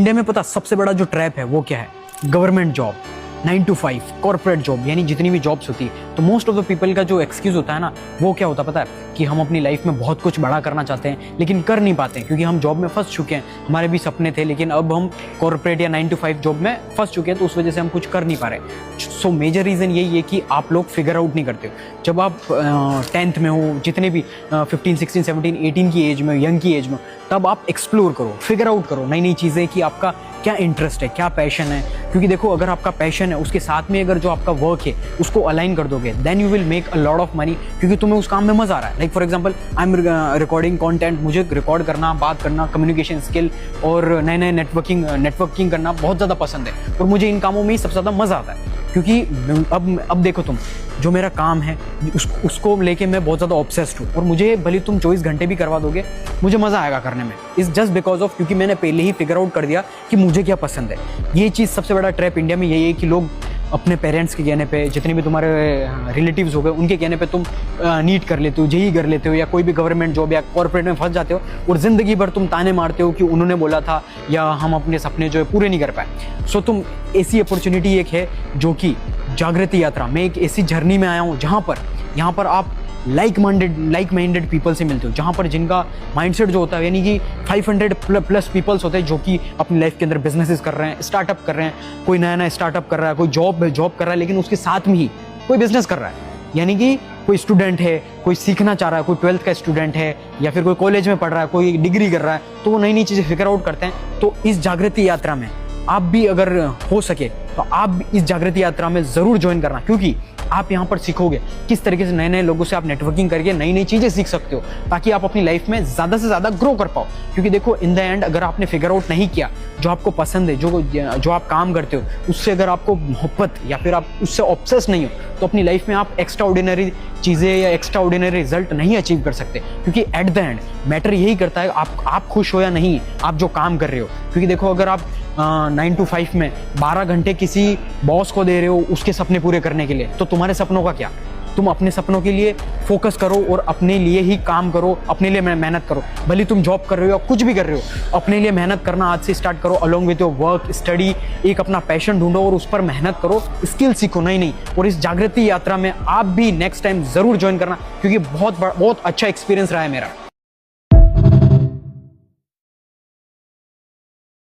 India में पता सबसे बड़ा जो ट्रैप है वो क्या है? Government job, 9 to 5 corporate job, यानी जितनी भी जॉब्स होती है। तो मोस्ट ऑफ द पीपल का जो एक्सक्यूज होता है ना, वो क्या होता है पता है? कि हम अपनी लाइफ में बहुत कुछ बड़ा करना चाहते हैं लेकिन कर नहीं पाते हैं, क्योंकि हम जॉब में फंस चुके हैं। हमारे भी सपने थे लेकिन अब हम कॉर्पोरेट या 9 to 5 जॉब में फंस चुके हैं, तो उस वजह से हम कुछ कर नहीं पा रहे। सो मेजर रीज़न यही है कि आप लोग फिगर आउट नहीं करते हो। जब आप 10th में हो, जितने भी 15, 16, 17, 18 की एज में, यंग की एज में, तब आप एक्सप्लोर करो, फिगर आउट करो नई नई चीज़ें कि आपका क्या इंटरेस्ट है, क्या पैशन है। क्योंकि देखो, अगर आपका पैशन है उसके साथ में अगर जो आपका वर्क है उसको अलाइन कर दोगे, then you will make a lot of money, क्योंकि तुम्हें उस काम में मजा आ रहा है। Like for example, I am recording content, मुझे रिकॉर्ड करना, बात करना, कम्युनिकेशन स्किल और नए नए नेटवर्किंग करना बहुत ज़्यादा पसंद है, और मुझे इन कामों में ही सबसे ज़्यादा मज़ा आता है। क्योंकि अब देखो, तुम जो मेरा काम है उसको लेके मैं बहुत ज़्यादा ऑब्सेस्ड हूँ, और मुझे भले तुम 24 घंटे भी करवा दोगे, मुझे मज़ा आएगा करने में। इट्स जस्ट बिकॉज ऑफ, क्योंकि मैंने पहले ही फिगर आउट कर दिया कि मुझे क्या पसंद है। ये चीज़ सबसे बड़ा ट्रैप इंडिया में यही है कि लोग अपने पेरेंट्स के कहने पे, जितने भी तुम्हारे रिलेटिव्स हो गए उनके कहने पे तुम नीट कर लेते हो, जेई कर लेते हो, या कोई भी गवर्नमेंट जॉब या कॉर्पोरेट में फंस जाते हो, और ज़िंदगी भर तुम ताने मारते हो कि उन्होंने बोला था या हम अपने सपने जो है पूरे नहीं कर पाए। सो तुम ऐसी अपॉर्चुनिटी एक है जो कि जागृति यात्रा, मैं एक ऐसी जर्नी में आया हूँ यहाँ पर आप लाइक माइंडेड पीपल से मिलते हो, जहाँ पर जिनका माइंडसेट जो होता है, यानी कि 500 प्लस पीपल्स होते हैं जो कि अपनी लाइफ के अंदर बिजनेसेस कर रहे हैं, स्टार्टअप कर रहे हैं। कोई नया स्टार्टअप कर रहा है, कोई जॉब कर रहा है, लेकिन उसके साथ में ही कोई बिजनेस कर रहा है। यानी कि कोई स्टूडेंट है, कोई सीखना चाह रहा है, कोई 12th का स्टूडेंट है, या फिर कोई कॉलेज में पढ़ रहा है, कोई डिग्री कर रहा है, तो वो नई नई चीज़ें फिगर आउट करते हैं। तो इस जागृति यात्रा में आप भी अगर हो सके तो आप इस जागृति यात्रा में ज़रूर ज्वाइन करना, क्योंकि आप यहाँ पर सीखोगे किस तरीके से नए नए लोगों से आप नेटवर्किंग करके नई नई चीज़ें सीख सकते हो, ताकि आप अपनी लाइफ में ज़्यादा से ज़्यादा ग्रो कर पाओ। क्योंकि देखो, इन द एंड अगर आपने फिगर आउट नहीं किया जो आपको पसंद है, जो आप काम करते हो, उससे अगर आपको मोहब्बत या फिर आप उससे ऑब्सेस नहीं हो, तो अपनी लाइफ में आप एक्स्ट्रा ऑर्डिनरी चीज़ें या एक्स्ट्रा ऑर्डिनरी रिजल्ट नहीं अचीव कर सकते। क्योंकि एट द एंड मैटर यही करता है आप खुश हो या नहीं, आप जो काम कर रहे हो। क्योंकि देखो, अगर आप 9 to 5 में 12 घंटे किसी बॉस को दे रहे हो उसके सपने पूरे करने के लिए, तो तुम्हारे सपनों का क्या? तुम अपने सपनों के लिए फोकस करो और अपने लिए ही काम करो, अपने लिए मेहनत करो। भले तुम जॉब कर रहे हो या कुछ भी कर रहे हो, अपने लिए मेहनत करना आज से स्टार्ट करो। Along with your work, study, एक अपना पैशन ढूंढो और उस पर मेहनत करो, स्किल सीखो नई नई। और इस जागृति यात्रा में आप भी नेक्स्ट टाइम जरूर ज्वाइन करना, क्योंकि बहुत अच्छा एक्सपीरियंस रहा है मेरा।